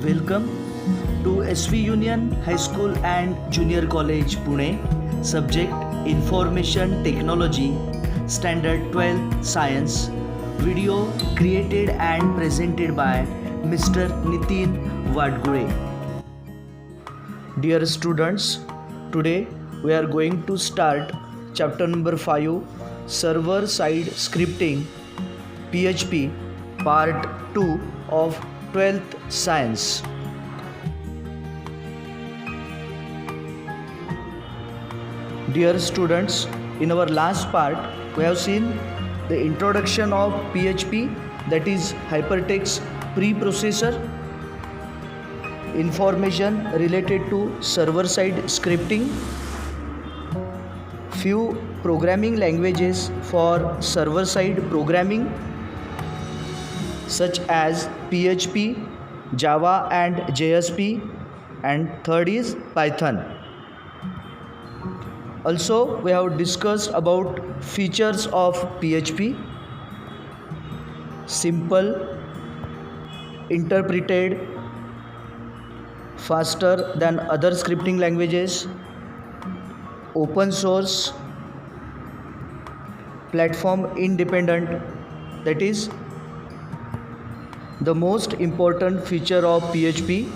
Welcome to SV Union High School and Junior College Pune. Subject Information Technology, Standard 12 Science. Video created and presented by Mr. Nitin Vadgure. Dear students, today we are going to start chapter number 5, Server Side Scripting, PHP, part 2 of 12th Science. Dear students, in our last part we have seen the introduction of PHP, that is Hypertext Preprocessor, information related to server-side scripting, few programming languages for server-side programming such as PHP, Java and JSP, and third is Python. Also, we have discussed about features of PHP: simple, interpreted, faster than other scripting languages, open source, platform independent. That is the most important feature of PHP.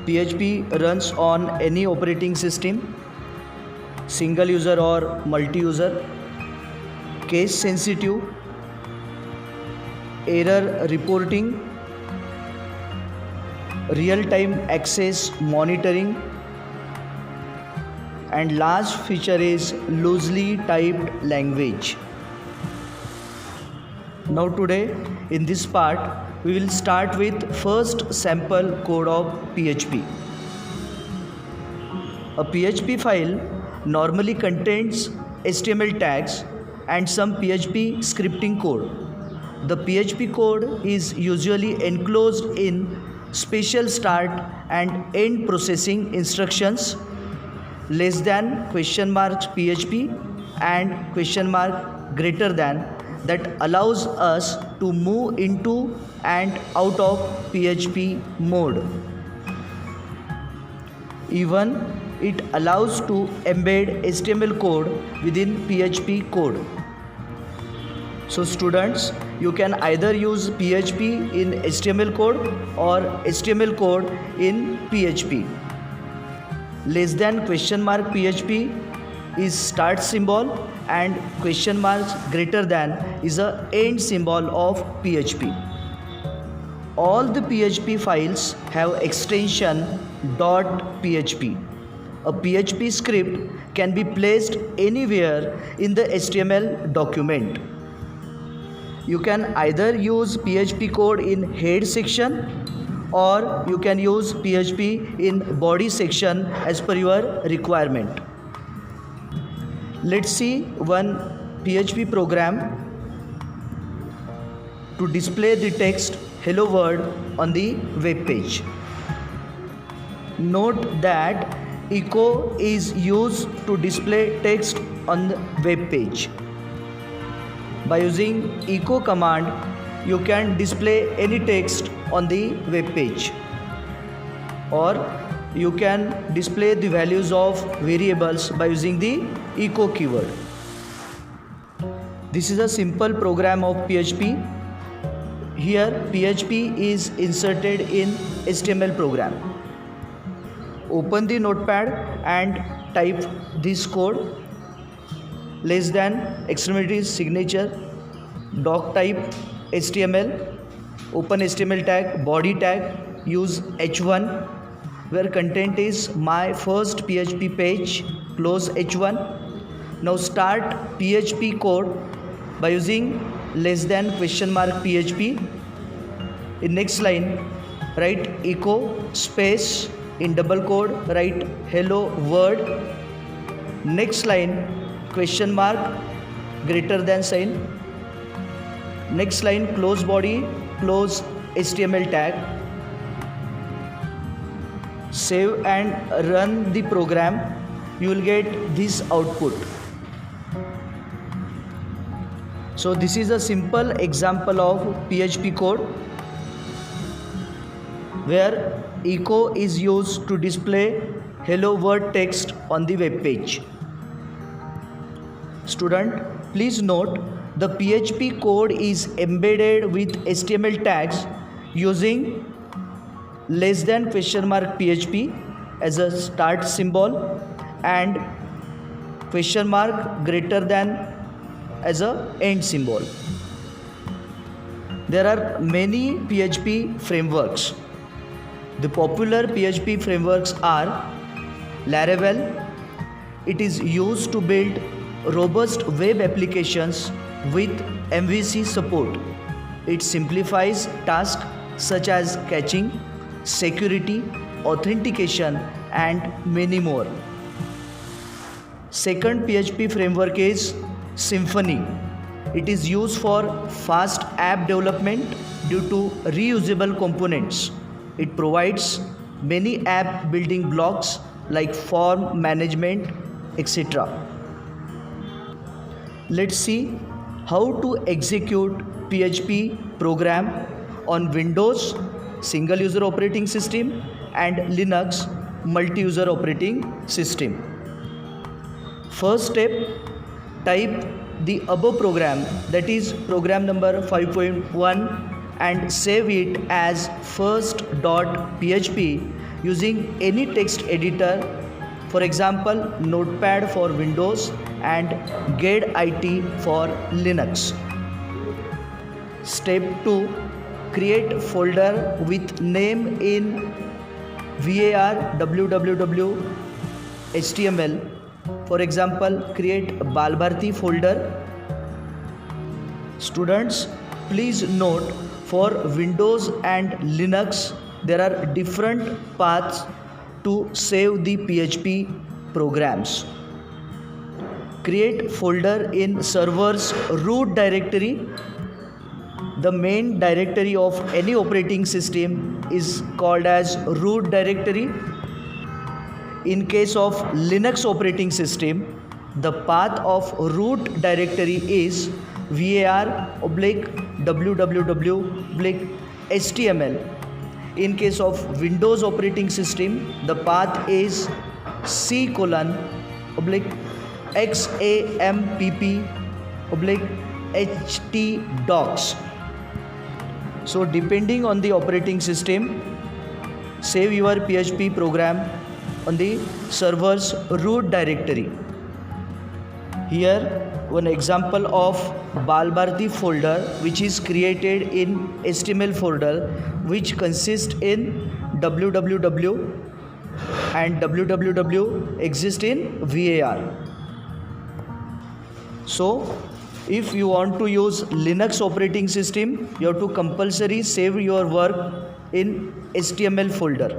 PHP runs on any operating system, single user or multi-user, case sensitive, error reporting, real-time access monitoring, and last feature is loosely typed language. Now today in this part we will start with first sample code of PHP. A PHP file normally contains HTML tags and some PHP scripting code. The PHP code is usually enclosed in special start and end processing instructions, less than $PHP and greater than, that allows us to move into and out of PHP mode. Even it allows to embed HTML code within PHP code. So students, you can either use PHP in HTML code or HTML code in PHP. Less than $PHP is start symbol and greater than is a end symbol of PHP. All the PHP files have extension .php. A PHP script can be placed anywhere in the HTML document. You can either use PHP code in head section or you can use PHP in body section as per your requirement. Let's see one PHP program to display the text hello world on the web page. Note that echo is used to display text on the web page. By using echo command, you can display any text on the web page, or you can display the values of variables by using the echo keyword. This is a simple program of PHP. Here PHP is inserted in HTML program. Open the notepad and type this code: less than extremity signature doc type HTML, open HTML tag, body tag, use h1 where content is my first PHP page, close h1. Now start PHP code by using less than $PHP. In next line write echo space, in double quote write hello world. Next line greater than sign. Next line close body, close HTML tag. Save and run the program. You will get this output. So this is a simple example of PHP code. where echo is used to display hello world text on the web page. Student, please note the PHP code is embedded with HTML tags using less than question mark PHP as a start symbol and question mark greater than as a end symbol. There are many PHP frameworks. The popular PHP frameworks are Laravel. It is used to build robust web applications with MVC support. It simplifies tasks such as caching, security, authentication, and many more. Second PHP framework is Symfony. It is used for fast app development due to reusable components. It provides many app building blocks like form management, etc. Let's see how to execute PHP program on Windows single user operating system and Linux multi-user operating system. First step, type the above program, that is program number 5.1, and save it as first.php using any text editor, for example Notepad for Windows and gedit for Linux. Step 2, create folder with name in var www html. For example, create Balbharti folder. Students, please note for Windows and Linux there are different paths to save the PHP programs. Create folder in server's root directory. The main directory of any operating system is called as root directory. In case of Linux operating system, the path of root directory is var/www/html. In case of Windows operating system, the path is c:/xampp/htdocs. So depending on the operating system, save your PHP program on the server's root directory. Here one example of Balbharti folder which is created in HTML folder, which consists in www and www exist in var. So if you want to use Linux operating system, you have to compulsory save your work in HTML folder,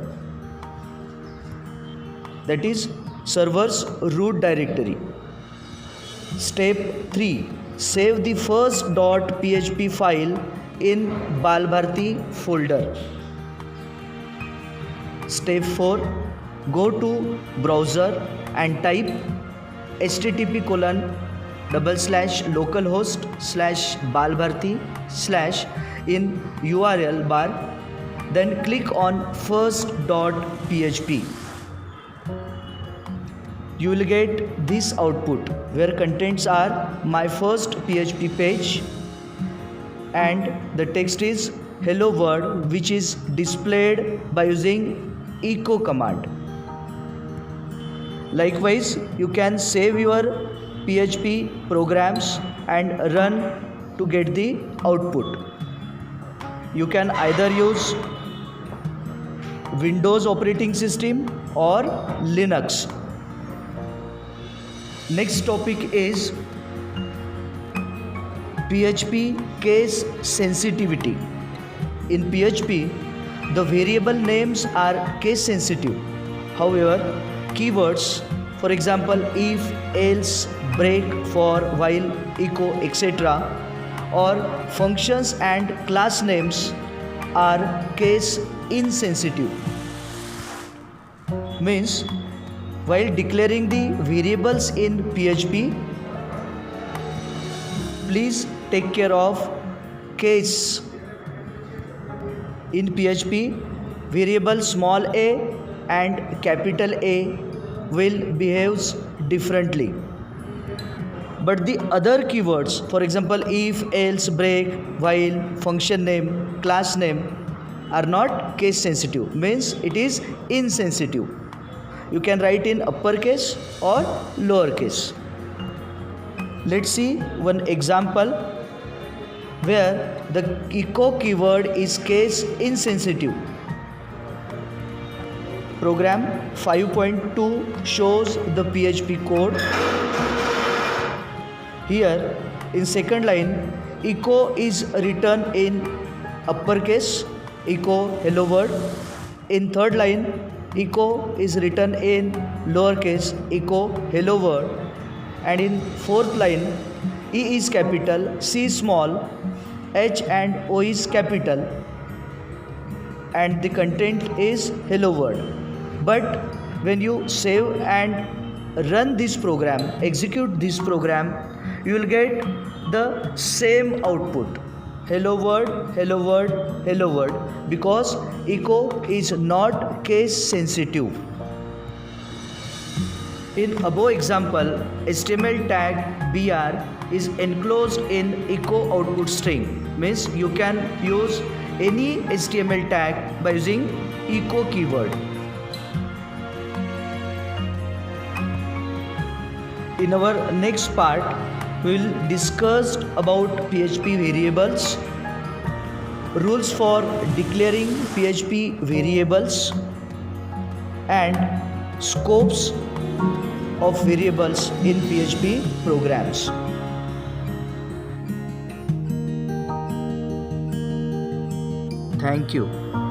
that is server's root directory. Step 3, save the first.php file in Balbharti folder. Step 4, go to browser and type http://localhost/balbharti/ in URL bar, then click on first.php. You will get this output where contents are my first PHP page and the text is hello world, which is displayed by using echo command. Likewise, you can save your PHP programs and run to get the output. You can either use Windows operating system or Linux. Next topic is PHP case sensitivity. In PHP, the variable names are case sensitive. However, keywords, for example if, else, break, for, while, echo, etc., or functions and class names are case insensitive. Means while declaring the variables in PHP, please take care of case. In PHP, variable small a and capital A will behaves differently. But the other keywords, for example if, else, break, while, function name, class name, are not case sensitive, means it is insensitive. You can write in uppercase or lowercase. Let's see one example where the echo keyword is case insensitive. Program 5.2 shows the PHP code. Here in second line, echo is written in uppercase, echo hello world. In third line, echo is written in lowercase, echo hello world. And in fourth line, E is capital, C small, H and O is capital, and the content is hello world. But when you save and run this program, execute this program, you will get the same output, hello world, hello world, hello world, because echo is not case sensitive. In above example, HTML tag br is enclosed in echo output string, means you can use any HTML tag by using echo keyword. In our next part, we will discuss about PHP variables, rules for declaring PHP variables, and scopes of variables in PHP programs. Thank you.